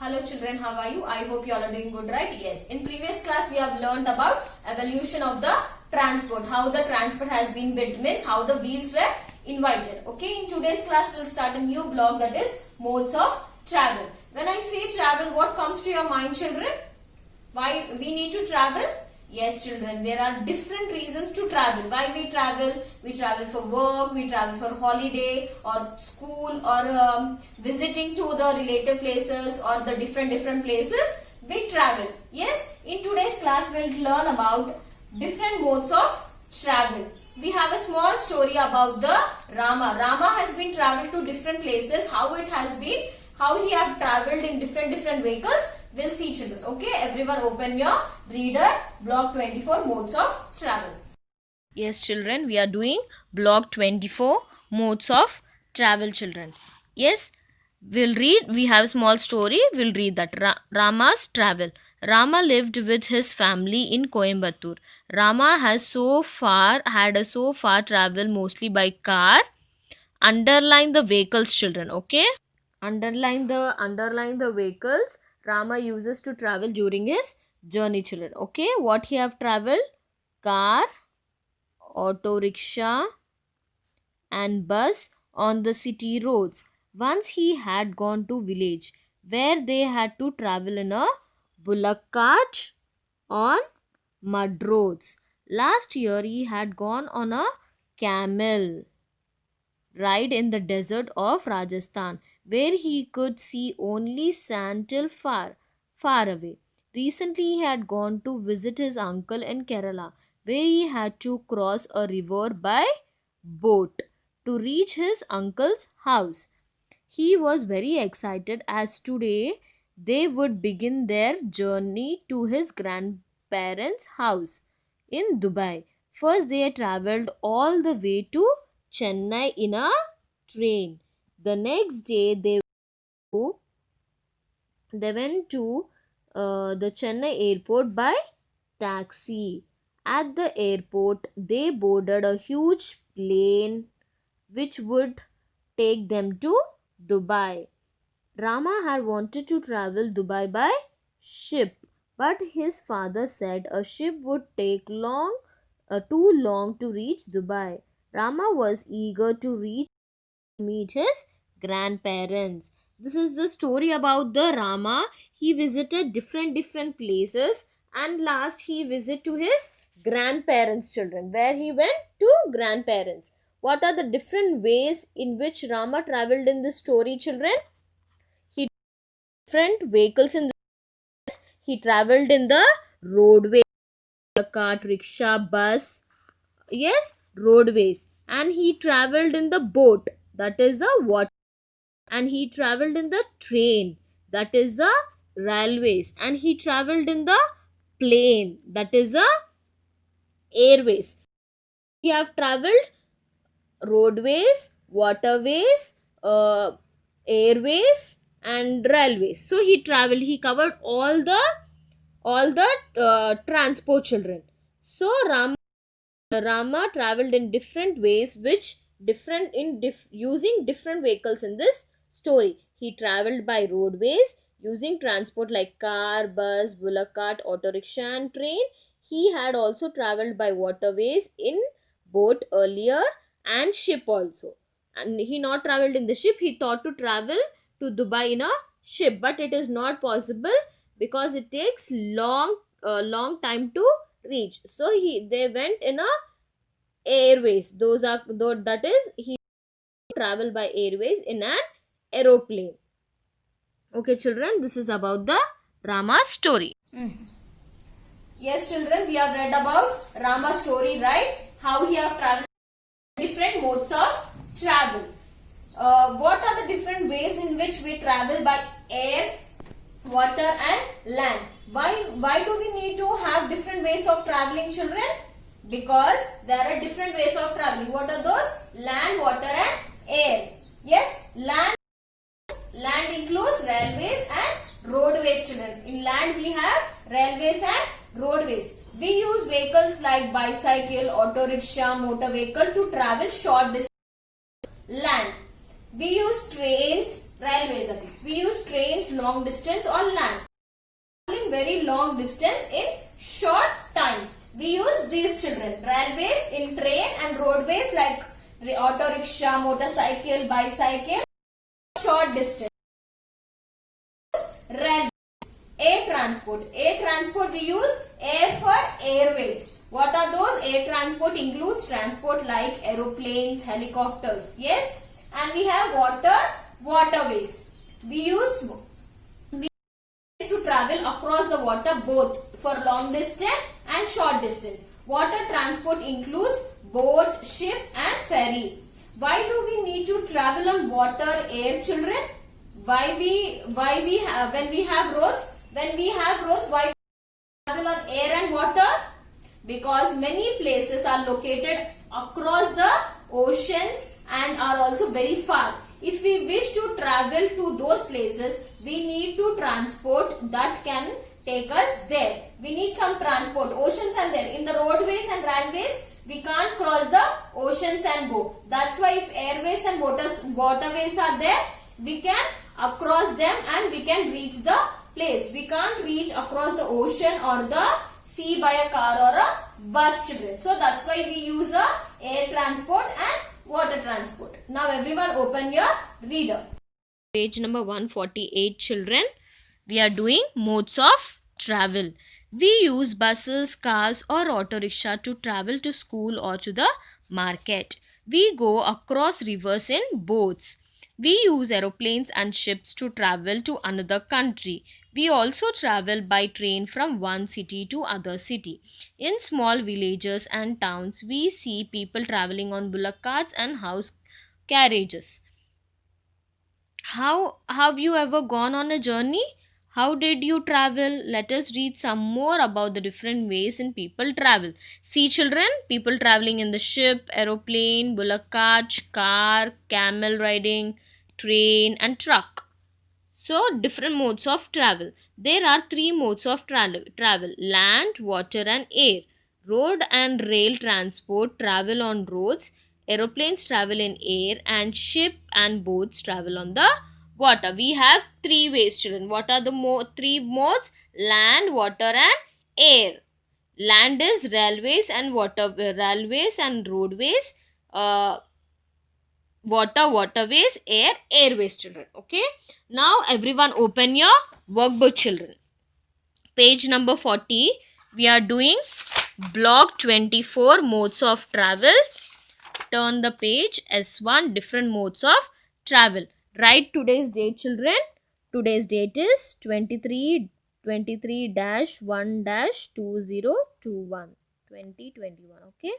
Hello children, how are you? I hope you all are doing good, right? Yes. In previous class, we have learned about evolution of the transport. How the transport has been built, means how the wheels were invented. Okay, in today's class, we'll start a new block, that is modes of travel. When I say travel, what comes to your mind, children? Why we need to travel? Yes, children, there are different reasons to travel. Why we travel? We travel for work, we travel for holiday or school or visiting to the relative places or the different places. We travel. Yes, in today's class we'll learn about different modes of travel. We have a small story about the Rama. Rama has been traveled to different places. How it has been, how he have traveled in different vehicles. We'll see, children. Okay, everyone open your reader, block 24, modes of travel. Yes, children, we are doing block 24, modes of travel, children. Yes, we'll read, we have a small story, we'll read that. Rama's travel. Rama lived with his family in Coimbatore. Rama has had a so far travel mostly by car. Underline the vehicles, children, okay? Underline the vehicles Rama uses to travel during his journey, children. Okay, what he have traveled? Car, auto rickshaw, and bus on the city roads. Once he had gone to village where they had to travel in a bullock cart on mud roads. Last year he had gone on a camel ride in the desert of Rajasthan, where he could see only sand till far away. Recently, he had gone to visit his uncle in Kerala, where he had to cross a river by boat to reach his uncle's house. He was very excited as today they would begin their journey to his grandparents' house in Dubai. First, they traveled all the way to Chennai in a train. The next day, they went to the Chennai airport by taxi. At the airport, they boarded a huge plane which would take them to Dubai. Rama had wanted to travel Dubai by ship, but his father said a ship would take too long to reach Dubai. Rama was eager to meet his grandparents. This is the story about the Rama. He visited different places, and last he visited to his grandparents' children. Where he went to grandparents. What are the different ways in which Rama traveled in this story, children? He different vehicles in this. He traveled in the roadway, cart, rickshaw, bus. Yes, roadways. And he traveled in the boat, that is the water. And he traveled in the train, that is the railways. And he traveled in the plane, that is the airways. He have traveled roadways, waterways, airways, and railways. So he covered all the transport, children. So Rama traveled in different ways, using different vehicles in this story. He traveled by roadways using transport like car, bus, bullock cart, auto rickshaw, and train. He had also traveled by waterways in boat earlier and ship also. And he not traveled in the ship. He thought to travel to Dubai in a ship, but it is not possible because it takes long time to reach. So they went in a airways. He travel by airways in an aeroplane. Okay, children, this is about the Rama story. Yes, children, we have read about Rama story, right? How he have traveled different modes of travel. What are the different ways in which we travel by air, water, and land? Why do we need to have different ways of traveling, children? Because there are different ways of traveling. What are those? Land, water, and air. Yes, land includes railways and roadways, children. In land we have railways and roadways. We use vehicles like bicycle, auto rickshaw, motor vehicle to travel short distance. Land. We use trains, Railways, that is. We use trains long distance on land. Traveling very long distance in short time. We use these children. Railways in train and roadways like auto rickshaw, motorcycle, bicycle, short distance. Railway. Air transport. Air transport we use air for airways. What are those? Air transport includes transport like aeroplanes, helicopters. Yes. And we have waterways. We use to travel across the water both for long distance and short distance. Water transport includes boat, ship and ferry. Why do we need to travel on water, air, children? When we have roads, why we travel on air and water? Because many places are located across the oceans and are also very far. If we wish to travel to those places, we need to transport that can take us there. We need some transport. Oceans are there. In the roadways and railways, we can't cross the oceans and go. That's why if airways and waterways are there, we can across them and we can reach the place. We can't reach across the ocean or the sea by a car or a bus, children. So that's why we use a air transport and water transport. Now everyone open your reader. Page number 148, children. We are doing modes of travel. We use buses, cars or auto rickshaw to travel to school or to the market. We go across rivers in boats. We use aeroplanes and ships to travel to another country. We also travel by train from one city to other city. In small villages and towns, we see people traveling on bullock carts and house carriages. How have you ever gone on a journey? How did you travel? Let us read some more about the different ways in people travel. See, children, people traveling in the ship, aeroplane, bullock cart, car, camel riding, train and truck. So, different modes of travel. There are three modes of travel: land, water and air. Road and rail transport travel on roads. Aeroplanes travel in air and ship and boats travel on the water. We have three ways, children. What are the three modes? Land, water and air. Land is railways and roadways. Waterways, airways, children. Okay. Now everyone open your workbook, children. Page number 40. We are doing block 24 modes of travel. Turn the page. S1 different modes of travel. Write today's date, children. Today's date is 23-1-2021 2021. Okay.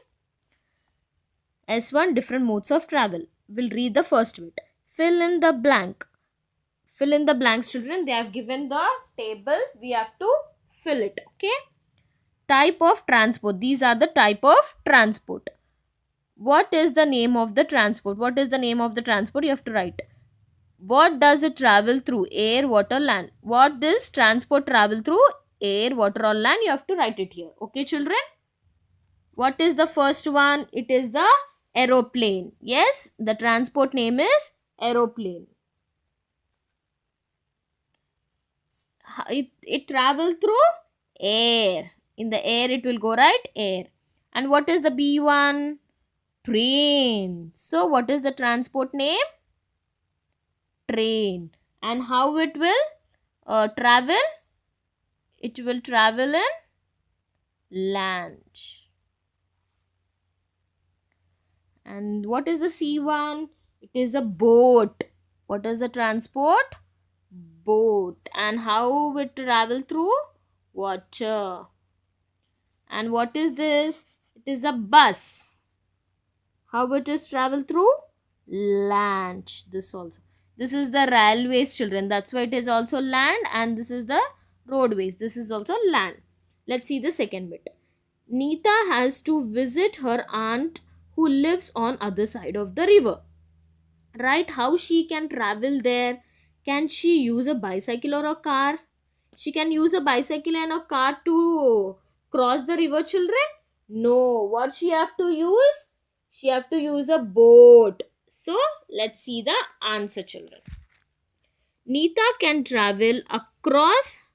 S1 different modes of travel. We'll read the first bit. Fill in the blank. Fill in the blanks, children. They have given the table. We have to fill it. Okay. Type of transport. These are the type of transport. What is the name of the transport? What is the name of the transport? You have to write. What does it travel through? Air, water, land. What does transport travel through? Air, water or land? You have to write it here. Okay, children. What is the first one? It is the aeroplane. Yes, the transport name is aeroplane. It travel through air. In the air it will go, right? Air. And what is the B one? Train. So what is the transport name? Train. And how it will travel? It will travel in land. And what is the C1? It is a boat. What is the transport? Boat. And how it travel through? Water. And what is this? It is a bus. How it is travel through? Land. This also. This is the railways, children. That's why it is also land. And this is the roadways. This is also land. Let's see the second bit. Neeta has to visit her aunt who lives on other side of the river. Write how she can travel there. Can she use a bicycle or a car? She can use a bicycle and a car to cross the river, children? No. What she have to use? She have to use a boat. So, let's see the answer, children. Neeta can travel across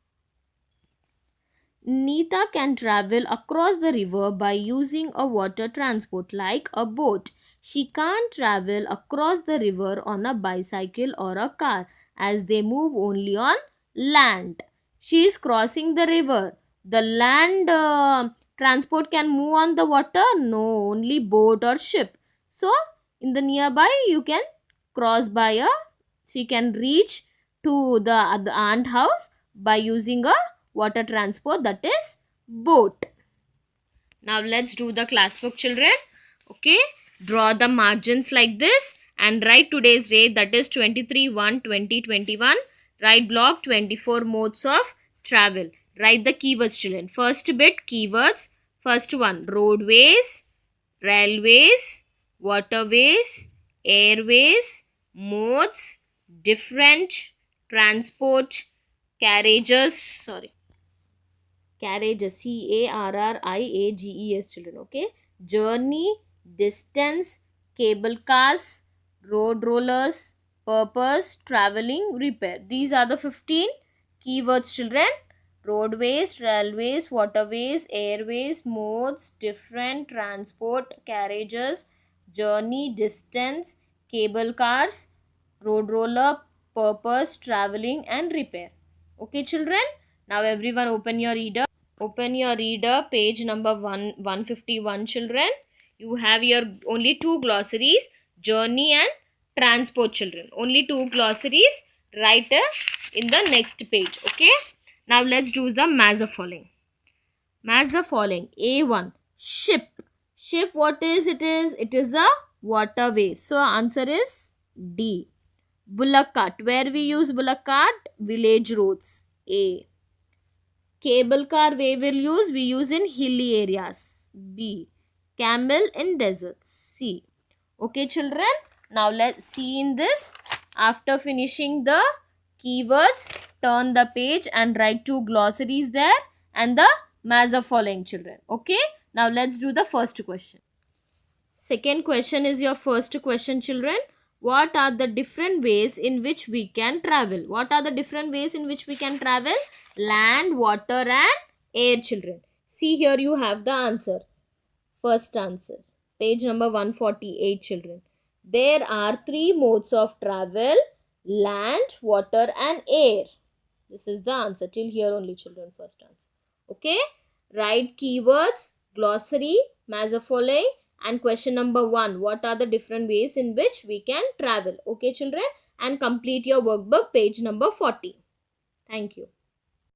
Neeta can travel across the river by using a water transport like a boat. She can't travel across the river on a bicycle or a car as they move only on land. She is crossing the river. The land transport can move on the water? No, only boat or ship. So, in the nearby, you can cross by a, she can reach to the aunt house by using a water transport, that is boat. Now let's do the classwork, children. Okay, draw the margins like this and write today's date, that is 23/1/2021. Write block 24 modes of travel. Write the keywords, children. First bit keywords. First one, roadways, railways, waterways, airways, modes, different, transport, carriages, carriages, carriages, children. Okay, journey, distance, cable cars, road rollers, purpose, traveling, repair. These are the 15 keywords, children. Roadways, railways, waterways, airways, modes, different, transport, carriages, journey, distance, cable cars, road roller, purpose, traveling, and repair. Okay, children. Now everyone open your reader. Open your reader, page number 151, children. You have your only two glossaries, journey and transport, children. Only two glossaries. Write in the next page. Okay. Now let's do the match the following. Match the following. A1, ship. Ship, what is it is? It is a waterway. So answer is D. Bullock cart. Where we use bullock cart? Village roads. A. Cable car we will use? We use in hilly areas. B. Camel in deserts. C. Okay, children. Now let's see in this. After finishing the keywords, turn the page and write two glossaries there and the match the following, children. Okay. Now let's do the first question. Second question is your first question, children. What are the different ways in which we can travel? What are the different ways in which we can travel? Land, water and air, children. See, here you have the answer. First answer. Page number 148, children. There are three modes of travel: land, water and air. This is the answer. Till here only, children. First answer. Okay. Write keywords, glossary, match the following. And question number 1, what are the different ways in which we can travel? Okay, children, and complete your workbook, page number 40. Thank you.